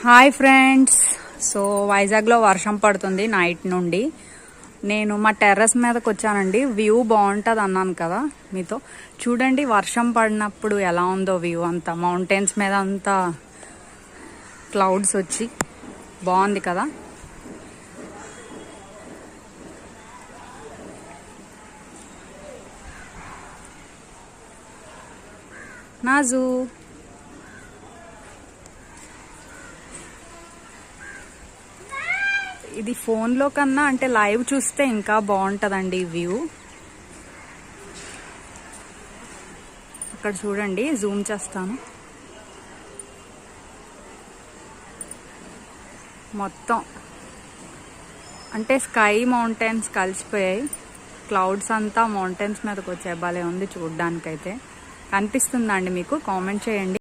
Hi friends. So వైజాగ్లో వర్షం పడుతుంది నైట్ నుండి. నేను మా టెర్రస్ మీదకి వచ్చానండి. వ్యూ బాగుంటుంది అన్నాను కదా మీతో. చూడండి వర్షం పడినప్పుడు ఎలా ఉందో వ్యూ. అంతా మౌంటైన్స్ మీద అంతా క్లౌడ్స్ వచ్చి బాగుంది కదా. నాజు ఇది ఫోన్లో కన్నా అంటే లైవ్ చూస్తే ఇంకా బాగుంటుందండి వ్యూ. అక్కడ చూడండి, జూమ్ చేస్తాను. మొత్తం అంటే స్కై మౌంటైన్స్ కలిసిపోయాయి. క్లౌడ్స్ అంతా మౌంటైన్స్ మీదకి వచ్చాయి. భలే ఉంది చూడ్డానికైతే. కనిపిస్తుందండి మీకు? కామెంట్ చేయండి.